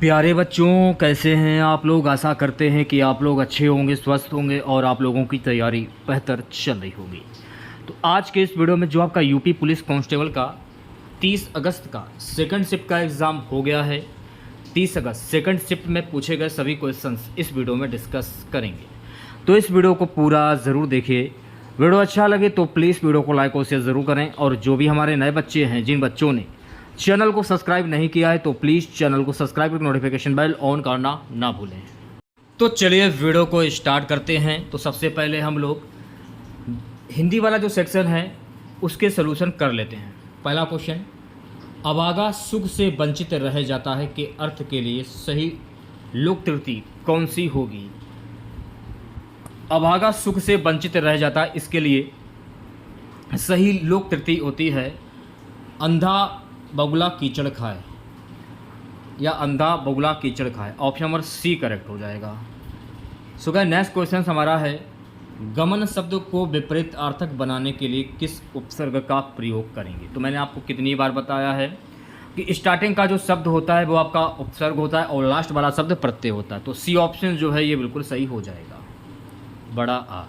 प्यारे बच्चों, कैसे हैं आप लोग। आशा करते हैं कि आप लोग अच्छे होंगे, स्वस्थ होंगे और आप लोगों की तैयारी बेहतर चल रही होगी। तो आज के इस वीडियो में जो आपका यूपी पुलिस कांस्टेबल का 30 अगस्त का सेकंड शिफ्ट का एग्ज़ाम हो गया है। 30 अगस्त सेकंड शिफ्ट में पूछे गए सभी क्वेश्चंस इस वीडियो में डिस्कस करेंगे, तो इस वीडियो को पूरा ज़रूर देखिए। वीडियो अच्छा लगे तो प्लीज़ वीडियो को लाइक और शेयर ज़रूर करें, और जो भी हमारे नए बच्चे हैं, जिन बच्चों ने चैनल को सब्सक्राइब नहीं किया है तो प्लीज़ चैनल को सब्सक्राइब करके नोटिफिकेशन बेल ऑन करना ना भूलें। तो चलिए वीडियो को स्टार्ट करते हैं। तो सबसे पहले हम लोग हिंदी वाला जो सेक्शन है उसके सलूशन कर लेते हैं। पहला क्वेश्चन, अभागा सुख से वंचित रह जाता है के अर्थ के लिए सही लोक त्रुटि कौन सी होगी। अभागा सुख से वंचित रह जाता है, इसके लिए सही लोक त्रुटि होती है अंधा बगुला कीचड़ खाए, या अंधा बगुला कीचड़ खाए। ऑप्शन नंबर सी करेक्ट हो जाएगा। सो गाइस, नेक्स्ट क्वेश्चन हमारा है, गमन शब्द को विपरीत अर्थक बनाने के लिए किस उपसर्ग का प्रयोग करेंगे। तो मैंने आपको कितनी बार बताया है कि स्टार्टिंग का जो शब्द होता है वो आपका उपसर्ग होता है और लास्ट वाला शब्द प्रत्यय होता है। तो सी ऑप्शन जो है ये बिल्कुल सही हो जाएगा, बड़ा आ।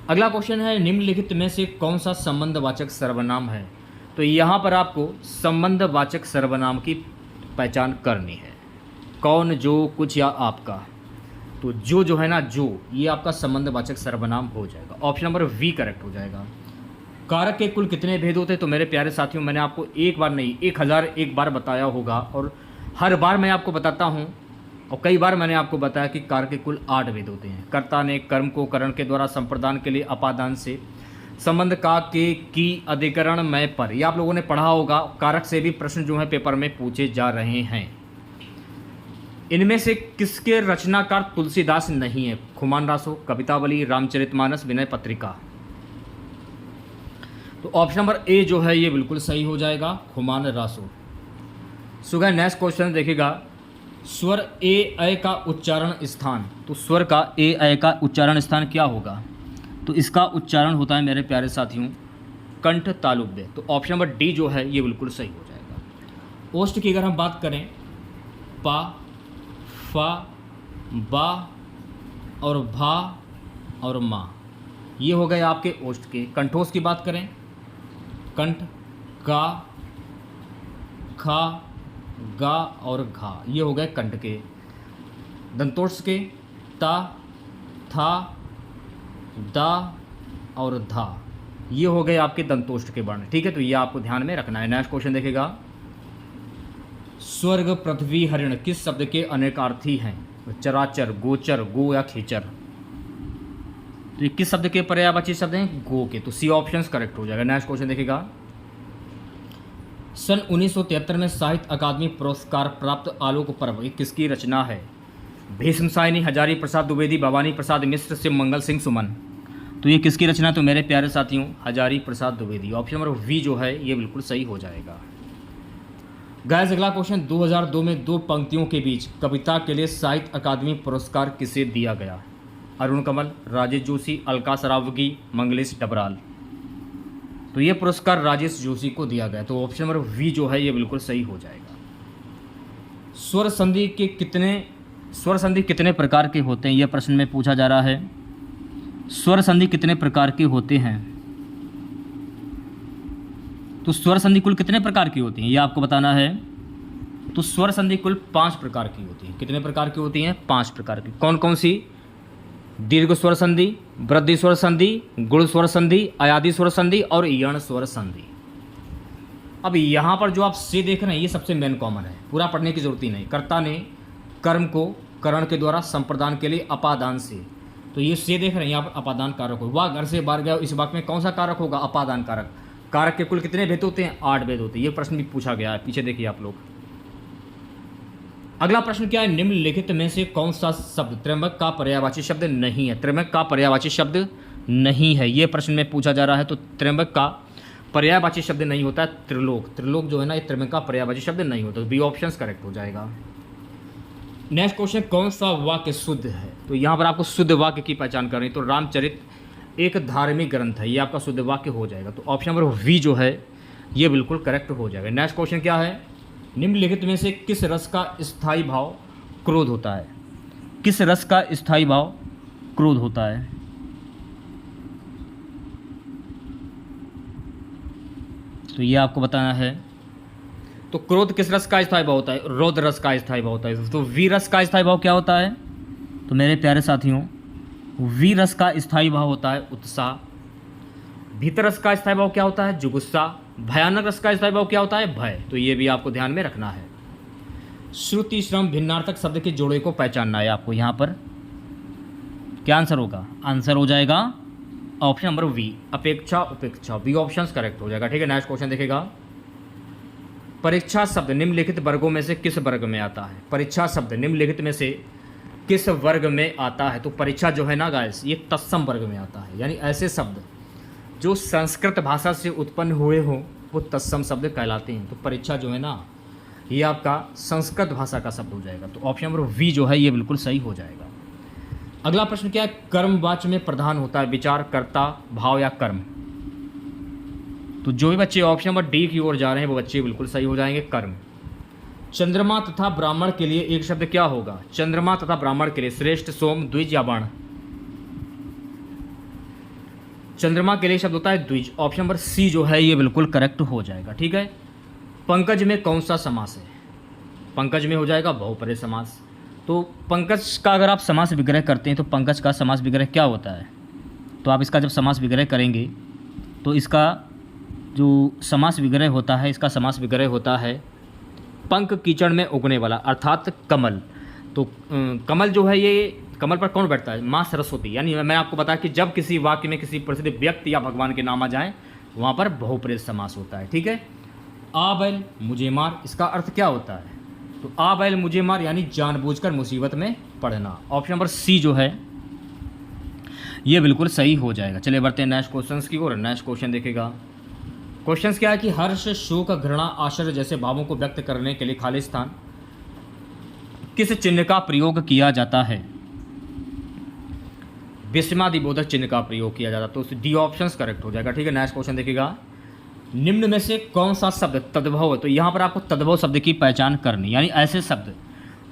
अगला क्वेश्चन है, निम्नलिखित में से कौन सा संबंधवाचक सर्वनाम है। तो यहाँ पर आपको संबंधवाचक सर्वनाम की पहचान करनी है। कौन, जो, कुछ या आपका। तो जो है ना, जो, ये आपका संबंधवाचक सर्वनाम हो जाएगा। ऑप्शन नंबर वी करेक्ट हो जाएगा। कारक के कुल कितने भेद होते हैं। तो मेरे प्यारे साथियों, मैंने आपको एक बार नहीं 1001 बार बताया होगा, और हर बार मैं आपको बताता हूँ, और कई बार मैंने आपको बताया कि कारक के कुल 8 भेद होते हैं। कर्ता ने कर्म को करण के द्वारा संप्रदान के लिए अपादान से, संबंध का के की अधिकरण में पर, यह आप लोगों ने पढ़ा होगा। कारक से भी प्रश्न जो है पेपर में पूछे जा रहे हैं। इनमें से किसके रचनाकार तुलसीदास नहीं है। खुमान रासो, कवितावली, रामचरितमानस, विनय पत्रिका। तो ऑप्शन नंबर ए जो है ये बिल्कुल सही हो जाएगा, खुमान रासो। सुगा नेक्स्ट क्वेश्चन देखिएगा, स्वर ए अय का उच्चारण स्थान। तो स्वर का ए अय का उच्चारण स्थान क्या होगा। तो इसका उच्चारण होता है मेरे प्यारे साथियों कंठ तालुब्य। तो ऑप्शन नंबर डी जो है ये बिल्कुल सही हो जाएगा। ओष्ठ की अगर हम बात करें, पा, फा, बा और भा और मा, ये हो गए आपके ओष्ठ के। कंठोष्ठ की बात करें, कंठ, का, खा, गा और घा, ये हो गए कंठ के। दंतोष्ठ के, ता, था, दा और धा, ये हो गए आपके दंतोष्ठ के वर्ण। ठीक है, तो ये आपको ध्यान में रखना है। नेक्स्ट क्वेश्चन देखेगा, स्वर्ग, पृथ्वी, हरिण किस शब्द के अनेकार्थी हैं। चराचर, गोचर, गो या खेचर। तो ये किस शब्द के पर्यायवाची शब्द हैं, गो के। तो सी ऑप्शन करेक्ट हो जाएगा। नेक्स्ट क्वेश्चन देखेगा, सन 1973 में साहित्य अकादमी पुरस्कार प्राप्त आलोक पर्व किसकी रचना है। भीष्म सायनी, हजारी प्रसाद द्विवेदी, भवानी प्रसाद मिश्र, शिव मंगल सिंह सुमन। तो ये किसकी रचना। तो मेरे प्यारे साथियों Hazari Prasad Dwivedi. Option number we जो है ये बिल्कुल सही हो जाएगा। गाइस, अगला क्वेश्चन, 2002 में 2 पंक्तियों के बीच कविता के लिए साहित्य अकादमी पुरस्कार किसे दिया गया। अरुण कमल, राजेश जोशी, अलका सरावगी, मंगलेश डबराल। तो ये पुरस्कार राजेश जोशी को दिया गया। तो ऑप्शन नंबर वी जो है ये बिल्कुल सही हो जाएगा। स्वर संधि कितने प्रकार के होते हैं, यह प्रश्न में पूछा जा रहा है। स्वर संधि कितने प्रकार के होते हैं। तो स्वर संधि कुल कितने प्रकार की होती हैं यह आपको बताना है। तो स्वर संधि कुल 5 प्रकार की होती है। कितने प्रकार की होती हैं, 5 प्रकार की। कौन कौन सी। दीर्घ स्वर संधि, वृद्धि स्वर संधि, गुण स्वर संधि, अयादि स्वर संधि और यण स्वर संधि। अब यहाँ पर जो आप से देख रहे हैं ये सबसे मेन कॉमन है, पूरा पढ़ने की जरूरत ही नहीं। कर्ता ने कर्म को करण के द्वारा संप्रदान के लिए अपादान से, तो ये से देख रहे हैं यहाँ पर अपादान कारक हो। वह घर से बाहर गया, इस वाक्य में कौन सा कारक होगा, अपादान कारक। कारक के कुल कितने भेद होते हैं, 8 भेद होते हैं। ये प्रश्न भी पूछा गया है, पीछे देखिए आप लोग। अगला प्रश्न क्या है, निम्नलिखित में से कौन सा शब्द त्र्यंबक का पर्यायवाची शब्द नहीं है। त्र्यंबक का पर्यायवाची शब्द नहीं है, ये प्रश्न में पूछा जा रहा है। तो त्र्यंबक का पर्यायवाची शब्द नहीं होता है त्रिलोक। त्रिलोक जो है ना, ये त्र्यंबक का पर्यायवाची शब्द नहीं होता। बी ऑप्शन करेक्ट हो जाएगा। नेक्स्ट क्वेश्चन, कौन सा वाक्य शुद्ध है। तो यहाँ पर आपको शुद्ध वाक्य की पहचान करनी। तो रामचरित एक धार्मिक ग्रंथ है, ये आपका शुद्ध वाक्य हो जाएगा। तो ऑप्शन नंबर वी जो है ये बिल्कुल करेक्ट हो जाएगा। नेक्स्ट क्वेश्चन क्या है, निम्नलिखित में से किस रस का स्थायी भाव क्रोध होता है? किस रस का स्थायी भाव क्रोध होता है? तो ये आपको बताना है। तो क्रोध किस रस का स्थायी भाव होता है? रौद्र रस का स्थायी भाव होता है। तो वी रस का स्थायी भाव क्या होता है? तो मेरे प्यारे साथियों, वी रस का स्थायी भाव होता है उत्साह। भीतर रस का स्थायी भाव क्या होता है? जुगुस्सा। भयानक रस का स्थायी भाव क्या होता है? भय। तो ये भी आपको ध्यान में रखना है। श्रुति श्रम भिन्नार्थक शब्द के जोड़े को पहचानना है आपको। यहाँ पर क्या आंसर होगा? आंसर हो जाएगा ऑप्शन नंबर वी, अपेक्षा उपेक्षा। बी ऑप्शन करेक्ट हो जाएगा। ठीक है, नेक्स्ट क्वेश्चन देखेगा। परीक्षा शब्द निम्नलिखित वर्गों में से किस वर्ग में आता है? परीक्षा शब्द निम्नलिखित में से किस वर्ग में आता है? तो परीक्षा जो है ना गाइस, ये तत्सम वर्ग में आता है। यानी ऐसे शब्द जो संस्कृत भाषा से उत्पन्न हुए हों वो तत्सम शब्द कहलाते हैं। तो परीक्षा जो है ना, ये आपका संस्कृत भाषा का शब्द हो जाएगा। तो ऑप्शन नंबर वी जो है ये बिल्कुल सही हो जाएगा। अगला प्रश्न क्या है? कर्मवाच्य में प्रधान होता है विचार, कर्ता, भाव या कर्म। तो जो भी बच्चे ऑप्शन नंबर डी की ओर जा रहे हैं वो बच्चे बिल्कुल सही हो जाएंगे, कर्म। चंद्रमा तथा ब्राह्मण के लिए एक शब्द क्या होगा? चंद्रमा तथा ब्राह्मण के लिए श्रेष्ठ, सोम, द्विज या बाण। चंद्रमा के लिए शब्द होता है द्विज। ऑप्शन नंबर सी जो है ये बिल्कुल करेक्ट हो जाएगा। ठीक है। पंकज में कौन सा समास है? पंकज में हो जाएगा बहुपरेय समास। तो पंकज का अगर आप समास विग्रह करते हैं तो पंकज का समास विग्रह क्या होता है? तो आप इसका जब समास विग्रह करेंगे तो इसका जो समास विग्रह होता है, इसका समास विग्रह होता है पंक कीचड़ में उगने वाला, अर्थात कमल। तो कमल जो है ये, कमल पर कौन बैठता है? माँ सरस्वती। यानी मैं आपको बताया कि जब किसी वाक्य में किसी प्रसिद्ध व्यक्ति या भगवान के नाम आ जाए वहाँ पर बहुप्रेत समास होता है। ठीक है। आ बैल मुझे मार, इसका अर्थ क्या होता है? तो आ बैल मुझे मार यानी जानबूझकर मुसीबत में पड़ना। ऑप्शन नंबर सी जो है ये बिल्कुल सही हो जाएगा। चलिए बढ़ते हैं नेक्स्ट क्वेश्चन की ओर। नेक्स्ट क्वेश्चन देखेगा। क्वेश्चन क्या है कि हर्ष, शोक, घृणा, आश्चर्य जैसे भावों को व्यक्त करने के लिए खाली स्थान किस चिन्ह का प्रयोग किया जाता है? विस्मयादिबोधक चिन्ह का प्रयोग किया जाता है। तो डी ऑप्शन करेक्ट हो जाएगा। ठीक है। नेक्स्ट क्वेश्चन देखिएगा। निम्न में से कौन सा शब्द तद्भव है? तो यहाँ पर आपको तद्भव शब्द की पहचान करनी, यानी ऐसे शब्द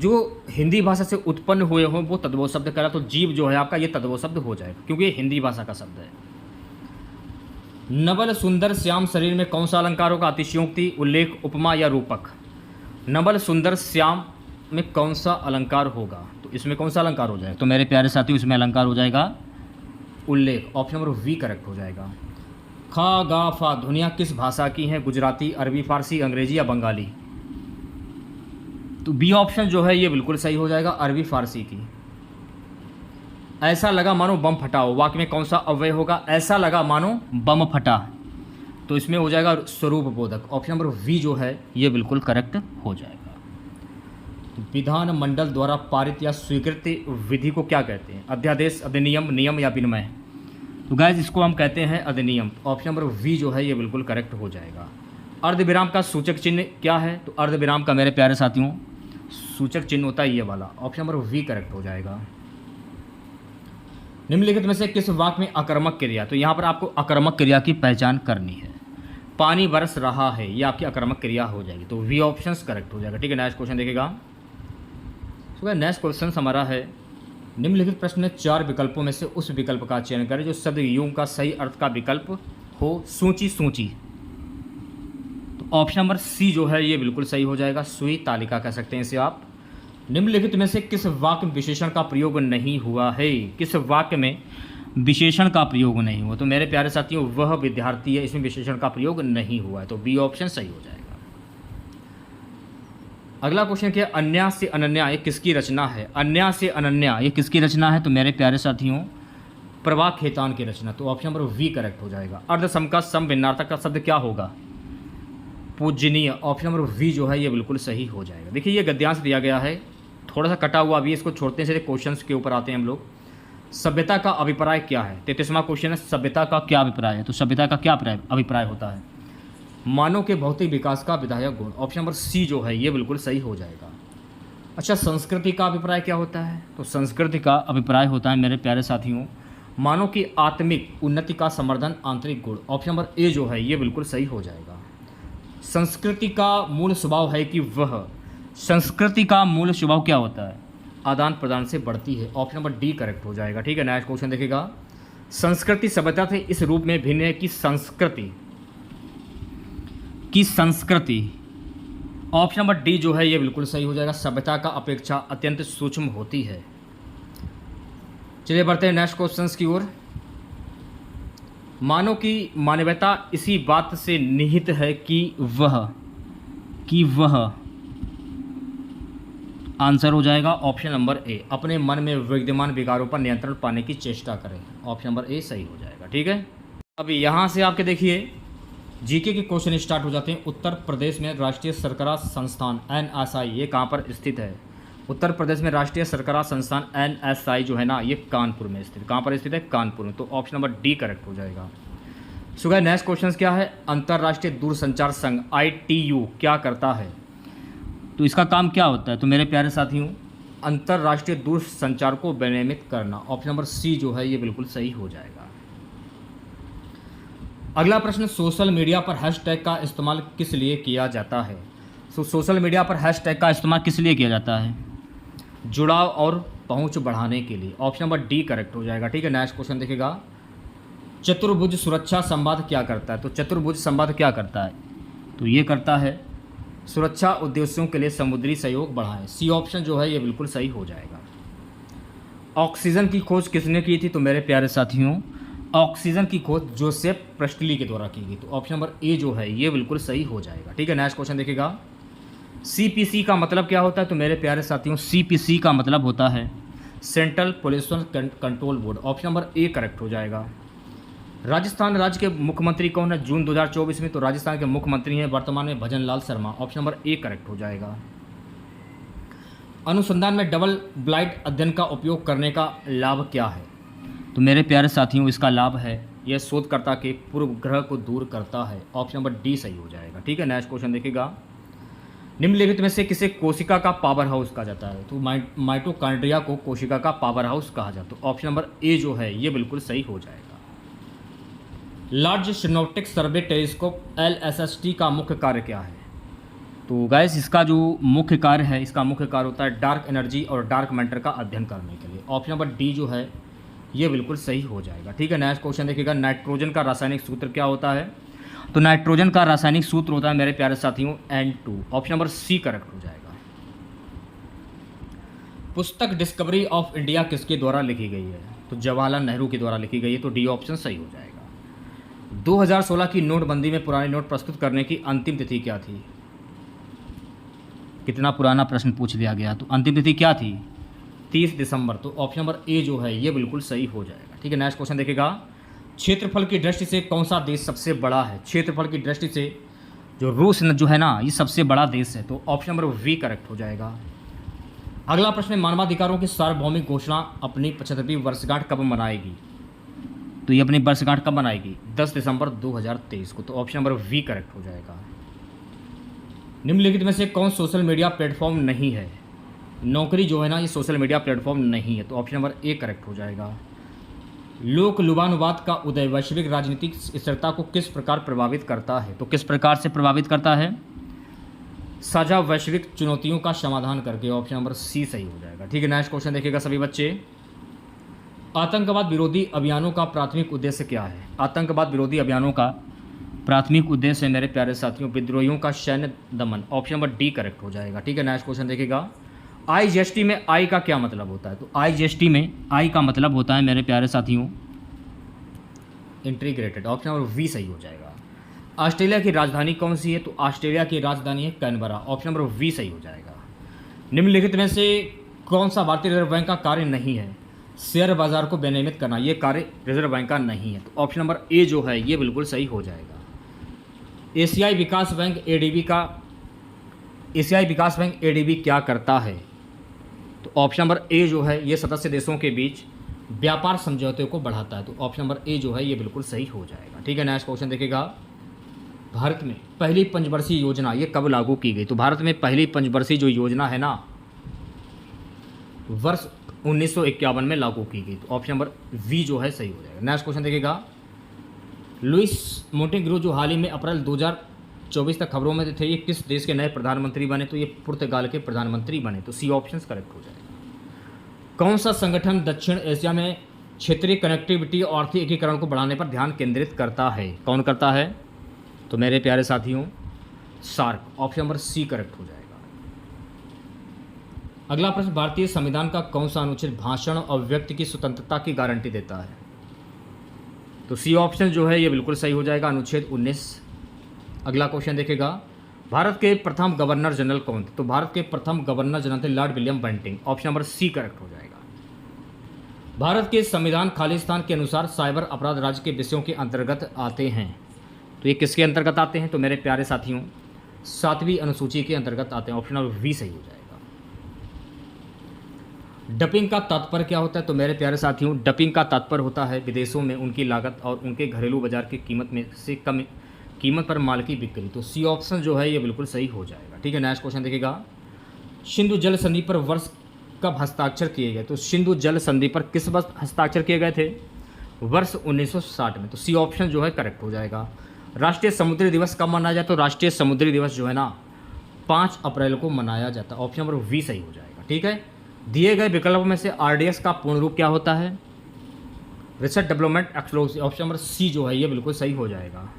जो हिंदी भाषा से उत्पन्न हुए हों वो तद्भव शब्द करा। तो जीव जो है आपका ये तद्भव शब्द हो जाएगा क्योंकि ये हिंदी भाषा का शब्द है। नवल, सुंदर, श्याम शरीर में कौन सा अलंकार होगा? अतिशयोक्ति, उल्लेख, उपमा या रूपक। नवल, सुंदर, श्याम में कौन सा अलंकार होगा? तो इसमें कौन सा अलंकार हो जाएगा? तो मेरे प्यारे साथियों इसमें अलंकार हो जाएगा उल्लेख। ऑप्शन नंबर वी करेक्ट हो जाएगा। खा, गा, फा ध्वनियाँ किस भाषा की हैं? गुजराती, अरबी, फारसी, अंग्रेजी या बंगाली। तो बी ऑप्शन जो है ये बिल्कुल सही हो जाएगा, अरबी फारसी की। ऐसा लगा मानो बम फटा हो, वाक्य में कौन सा अव्यय होगा? ऐसा लगा मानो बम फटा। तो इसमें हो जाएगा स्वरूप बोधक। ऑप्शन नंबर वी जो है ये बिल्कुल करेक्ट हो जाएगा। विधान मंडल द्वारा पारित या स्वीकृत विधि को क्या कहते हैं? अध्यादेश, अधिनियम, नियम या विनिमय। तो गाइज इसको हम कहते हैं अधिनियम। ऑप्शन नंबर वी जो है ये बिल्कुल करेक्ट हो जाएगा। अर्धविराम का सूचक चिन्ह क्या है? तो अर्धविराम का मेरे प्यारे साथियों सूचक चिन्ह होता है ये वाला। ऑप्शन नंबर वी करेक्ट हो जाएगा। निम्नलिखित में से किस वाक्य में अकर्मक क्रिया? तो यहाँ पर आपको अकर्मक क्रिया की पहचान करनी है। पानी बरस रहा है, ये आपकी अकर्मक क्रिया हो जाएगी। तो वी ऑप्शन करेक्ट हो जाएगा। ठीक है। नेक्स्ट क्वेश्चन देखेगा। तो नेक्स्ट क्वेश्चन हमारा है निम्नलिखित प्रश्न में 4 विकल्पों में से उस विकल्प का चयन करें जो शब्द यूं का सही अर्थ का विकल्प हो। सूची, सूची। तो ऑप्शन नंबर सी जो है ये बिल्कुल सही हो जाएगा। सुई, तालिका कह सकते हैं इसे आप। निम्नलिखित में से किस वाक्य में विशेषण का प्रयोग नहीं हुआ है? किस वाक्य में विशेषण का प्रयोग नहीं हुआ? तो मेरे प्यारे साथियों वह विद्यार्थी है, इसमें विशेषण का प्रयोग नहीं हुआ है। तो बी ऑप्शन सही हो जाएगा। अगला क्वेश्चन क्या है? अन्या से अनन्या ये किसकी रचना है? अन्या से अनन्या ये किसकी रचना है? तो मेरे प्यारे साथियों प्रभा खेतान की रचना। तो ऑप्शन नंबर वी करेक्ट हो जाएगा। अर्धसम का सम भिन्नार्थक का शब्द क्या होगा? पूजनीय। ऑप्शन नंबर वी जो है ये बिल्कुल सही हो जाएगा। देखिए ये गद्यांश दिया गया है, थोड़ा सा कटा हुआ, अभी इसको छोड़ते हैं, सीधे क्वेश्चन के ऊपर आते हैं हम लोग। सभ्यता का अभिप्राय क्या है? 33वां क्वेश्चन है, सभ्यता का क्या अभिप्राय है? तो सभ्यता का क्या अभिप्राय होता है? मानव के भौतिक विकास का विधायक गुण। ऑप्शन नंबर सी जो है ये बिल्कुल सही हो जाएगा। अच्छा, संस्कृति का अभिप्राय क्या होता है? तो संस्कृति का अभिप्राय होता है मेरे प्यारे साथियों मानव की आत्मिक उन्नति का संवर्धन, आंतरिक गुण। ऑप्शन नंबर ए जो है ये बिल्कुल सही हो जाएगा। संस्कृति का मूल स्वभाव है कि वह, संस्कृति का मूल स्वभाव क्या होता है? आदान प्रदान से बढ़ती है। ऑप्शन नंबर डी करेक्ट हो जाएगा। ठीक है, नेक्स्ट क्वेश्चन देखिएगा। संस्कृति सभ्यता से इस रूप में भिन्न है कि संस्कृति ऑप्शन नंबर डी जो है ये बिल्कुल सही हो जाएगा। सभ्यता का अपेक्षा अत्यंत सूक्ष्म होती है। चलिए बढ़ते हैं नेक्स्ट क्वेश्चंस की ओर। मानव की मानवता इसी बात से निहित है कि वह आंसर हो जाएगा ऑप्शन नंबर ए, अपने मन में विद्यमान विकारों पर नियंत्रण पाने की चेष्टा करें। ऑप्शन नंबर ए सही हो जाएगा। ठीक है, अब यहाँ से आपके देखिए जीके के क्वेश्चन स्टार्ट हो जाते हैं। उत्तर प्रदेश में राष्ट्रीय सरकरा संस्थान NSI ये कहाँ पर स्थित है? उत्तर प्रदेश में राष्ट्रीय सरकरा संस्थान NSI जो है ना ये कानपुर में स्थित। कहाँ पर स्थित है? कानपुर में। तो ऑप्शन नंबर डी करेक्ट हो जाएगा। सो गाइस नेक्स्ट क्वेश्चन क्या है? अंतर्राष्ट्रीय दूरसंचार संघ ITU क्या करता है? तो इसका काम क्या होता है? तो मेरे प्यारे साथियों, अंतर्राष्ट्रीय दूरसंचार को विनियमित करना। ऑप्शन नंबर सी जो है ये बिल्कुल सही हो जाएगा। अगला प्रश्न, सोशल मीडिया पर हैशटैग का इस्तेमाल किस लिए किया जाता है? सोशल मीडिया पर हैशटैग का इस्तेमाल किस लिए किया जाता है? जुड़ाव और पहुंच बढ़ाने के लिए। ऑप्शन नंबर डी करेक्ट हो जाएगा। ठीक है, नेक्स्ट क्वेश्चन देखिएगा। चतुर्भुज सुरक्षा संवाद क्या करता है? तो चतुर्भुज संवाद क्या करता है? तो ये करता है सुरक्षा उद्देश्यों के लिए समुद्री सहयोग बढ़ाएं। सी ऑप्शन जो है ये बिल्कुल सही हो जाएगा। ऑक्सीजन की खोज किसने की थी? तो मेरे प्यारे साथियों, ऑक्सीजन की खोज जोसेफ प्रेस्टली के द्वारा की गई। तो ऑप्शन नंबर ए जो है ये बिल्कुल सही हो जाएगा। ठीक है, नेक्स्ट क्वेश्चन देखिएगा। CPC का मतलब क्या होता है? तो मेरे प्यारे साथियों, CPC का मतलब होता है central pollution control board. Option number A correct हो जाएगा। राजस्थान राज्य के मुख्यमंत्री कौन है जून 2024 में? तो राजस्थान के मुख्यमंत्री हैं वर्तमान में Bhajan Lal Sharma. Option number A correct हो जाएगा। अनुसंधान में डबल ब्लाइंड अध्ययन का उपयोग करने का लाभ क्या है? तो मेरे प्यारे साथियों, इसका लाभ है यह शोधकर्ता के पूर्वग्रह को दूर करता है। ऑप्शन नंबर डी सही हो जाएगा। ठीक है, नेक्स्ट क्वेश्चन देखिएगा। निम्नलिखित में से किसे कोशिका का पावर हाउस कहा जाता है? तो माइटोकॉन्ड्रिया को कोशिका का पावर हाउस कहा जाता है। तो ऑप्शन नंबर ए जो है ये बिल्कुल सही हो जाएगा। लार्ज सिनेप्टिक सर्वे टेलीस्कोप LSST का मुख्य कार्य क्या है? तो गाइस इसका जो मुख्य कार्य है, इसका मुख्य कार्य होता है डार्क एनर्जी और डार्क मैटर का अध्ययन करने के लिए। ऑप्शन नंबर डी जो है ये बिल्कुल सही हो जाएगा। ठीक है, नेक्स्ट क्वेश्चन देखिएगा। नाइट्रोजन का रासायनिक सूत्र क्या होता है? तो नाइट्रोजन का रासायनिक सूत्र होता है मेरे प्यारे साथियों N2। Option number C correct हो जाएगा। पुस्तक डिस्कवरी ऑफ इंडिया किसके द्वारा लिखी गई है? तो जवाहरलाल नेहरू के द्वारा लिखी गई है। तो डी ऑप्शन सही हो जाएगा। 2016 की नोटबंदी में पुराने नोट प्रस्तुत करने की अंतिम तिथि क्या थी? कितना पुराना प्रश्न पूछ लिया गया। तो अंतिम तिथि क्या थी? 30 दिसंबर। तो ऑप्शन नंबर ए जो है ये बिल्कुल सही हो जाएगा। ठीक है, नेक्स्ट क्वेश्चन देखिएगा। क्षेत्रफल की दृष्टि से कौन सा देश सबसे बड़ा है? क्षेत्रफल की दृष्टि से जो रूस जो है ना ये सबसे बड़ा देश है। तो ऑप्शन नंबर वी करेक्ट हो जाएगा। अगला प्रश्न है, मानवाधिकारों की सार्वभौमिक घोषणा अपनी 75वीं वर्षगांठ कब मनाएगी? तो ये अपनी वर्षगांठ कब मनाएगी? 10 दिसंबर 2023 को। तो ऑप्शन नंबर वी करेक्ट हो जाएगा। निम्नलिखित में से कौन सोशल मीडिया प्लेटफॉर्म नहीं है? नौकरी जो है ना ये सोशल मीडिया प्लेटफॉर्म नहीं है। तो ऑप्शन नंबर ए करेक्ट हो जाएगा। लोक लुभानुवाद का उदय वैश्विक राजनीतिक स्थिरता को किस प्रकार प्रभावित करता है? तो किस प्रकार से प्रभावित करता है? साझा वैश्विक चुनौतियों का समाधान करके। ऑप्शन नंबर सी सही हो जाएगा। ठीक है, नेक्स्ट क्वेश्चन देखिएगा सभी बच्चे। आतंकवाद विरोधी अभियानों का प्राथमिक उद्देश्य क्या है? आतंकवाद विरोधी अभियानों का प्राथमिक उद्देश्य है मेरे प्यारे साथियों विद्रोहियों का सैन्य दमन। ऑप्शन नंबर डी करेक्ट हो जाएगा। ठीक है, नेक्स्ट क्वेश्चन देखिएगा। IGST में आई का क्या मतलब होता है? तो IGST में आई का मतलब होता है मेरे प्यारे साथियों इंटीग्रेटेड। ऑप्शन नंबर वी सही हो जाएगा। ऑस्ट्रेलिया की राजधानी कौन सी है? तो ऑस्ट्रेलिया की राजधानी है कैनबरा। ऑप्शन नंबर वी सही हो जाएगा। निम्नलिखित में से कौन सा भारतीय रिजर्व बैंक का कार्य नहीं है? शेयर बाजार को विनियमित करना ये कार्य रिजर्व बैंक का नहीं है। तो ऑप्शन नंबर ए जो है ये बिल्कुल सही हो जाएगा। एशियाई विकास बैंक ADB क्या करता है? तो ऑप्शन नंबर ए जो है ये सदस्य देशों के बीच व्यापार समझौते को बढ़ाता है। तो ऑप्शन नंबर ए जो है ये बिल्कुल सही हो जाएगा। ठीक है, नेक्स्ट क्वेश्चन देखिएगा। भारत में पहली पंचवर्षीय योजना ये कब लागू की गई? तो भारत में पहली पंचवर्षीय जो योजना है ना वर्ष 1951 में लागू की गई। तो ऑप्शन नंबर वी जो है सही हो जाएगा। नेक्स्ट क्वेश्चन देखिएगा। लुइस मोंटेग्रो जो हाल ही में अप्रैल 2024 तक खबरों में थे। ये किस देश के नए प्रधानमंत्री बने? तो ये पुर्तगाल के प्रधानमंत्री बने। तो सी ऑप्शन करेक्ट हो जाएगा। कौन सा संगठन दक्षिण एशिया में क्षेत्रीय कनेक्टिविटी और आर्थिक एकीकरण को बढ़ाने पर ध्यान केंद्रित करता है? कौन करता है? तो मेरे प्यारे साथियों, SAARC. Option number C correct हो जाएगा। अगला प्रश्न, भारतीय संविधान का कौन सा अनुच्छेद भाषण और व्यक्ति की स्वतंत्रता की गारंटी देता है? तो सी ऑप्शन जो है ये बिल्कुल सही हो जाएगा, अनुच्छेद 19। अगला क्वेश्चन देखेगा, भारत के प्रथम गवर्नर जनरल कौन थे? तो भारत के प्रथम गवर्नर जनरल थे Lord William Bentinck. Option number C correct हो जाएगा। भारत के संविधान खालिस्तान के अनुसार साइबर अपराध राज्य के विषयों के अंतर्गत आते हैं। तो ये किसके अंतर्गत आते हैं? तो मेरे प्यारे साथियों, 7वीं अनुसूची के अंतर्गत आते हैं। ऑप्शन नंबर वी सही हो जाएगा। डंपिंग का तात्पर्य क्या होता है? तो मेरे प्यारे साथियों, डंपिंग का तात्पर्य होता है विदेशों में उनकी लागत और उनके घरेलू बाजार की कीमत में से कम कीमत पर माल की बिक्री। तो सी ऑप्शन जो है ये बिल्कुल सही हो जाएगा। ठीक है, नेक्स्ट क्वेश्चन देखिएगा, सिंधु जल संधि पर वर्ष कब हस्ताक्षर किए गए? तो सिंधु जल संधि पर किस वर्ष हस्ताक्षर किए गए थे? वर्ष 1960 में। तो सी ऑप्शन जो है करेक्ट हो जाएगा। राष्ट्रीय समुद्री दिवस कब मनाया जाता है? तो राष्ट्रीय समुद्री दिवस जो है ना 5 अप्रैल को मनाया जाता है। ऑप्शन नंबर वी सही हो जाएगा। ठीक है, दिए गए विकल्पों में से आरडीएक्स का पूर्ण रूप क्या होता है? Research development exploration. Option number C जो है ये बिल्कुल सही हो जाएगा।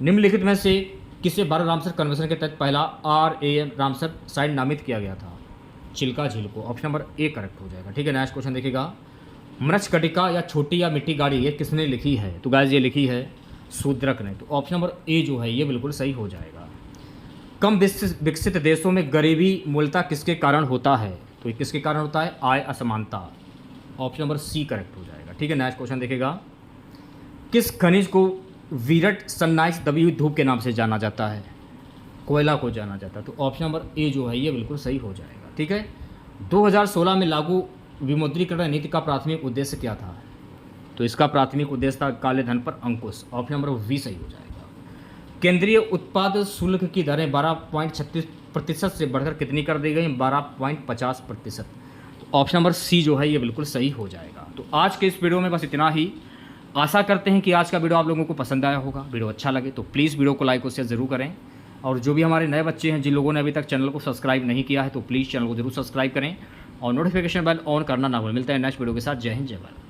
निम्नलिखित में से किसे भारत रामसर कन्वेंशन के तहत पहला RAM रामसर साइट नामित किया गया था? चिल्का झील को। ऑप्शन नंबर ए करेक्ट हो जाएगा। ठीक है, नेक्स्ट क्वेश्चन देखिएगा, मृच्छकटिका या छोटी या मिट्टी गाड़ी ये किसने लिखी है? तो गाइस ये लिखी है शूद्रक ने। तो ऑप्शन नंबर ए जो है ये बिल्कुल सही हो जाएगा। कम विकसित देशों में गरीबी मूलतः किसके कारण होता है? तो ये किसके कारण होता है? आय असमानता। ऑप्शन नंबर सी करेक्ट हो जाएगा। ठीक है, नेक्स्ट क्वेश्चन देखिएगा, किस खनिज को विरट सनराइज दबी हुई धूप के नाम से जाना जाता है? कोयला को जाना जाता है। तो ऑप्शन नंबर ए जो है ये बिल्कुल सही हो जाएगा। ठीक है, 2016 में लागू विमुद्रीकरण नीति का प्राथमिक उद्देश्य क्या था? तो इसका प्राथमिक उद्देश्य था काले धन पर अंकुश। ऑप्शन नंबर वी सही हो जाएगा। केंद्रीय उत्पाद शुल्क की दरें 12.36% से बढ़कर कितनी कर दी गई? 12.50%। तो ऑप्शन नंबर सी जो है ये बिल्कुल सही हो जाएगा। तो आज के इस वीडियो में बस इतना ही। आशा करते हैं कि आज का वीडियो आप लोगों को पसंद आया होगा। वीडियो अच्छा लगे तो प्लीज़ वीडियो को लाइक और शेयर ज़रूर करें। और जो भी हमारे नए बच्चे हैं, जिन लोगों ने अभी तक चैनल को सब्सक्राइब नहीं किया है, तो प्लीज़ चैनल को जरूर सब्सक्राइब करें और नोटिफिकेशन बेल ऑन करना ना भूलें। मिलते हैं नेक्स्ट वीडियो के साथ। जय हिंद, जय भारत।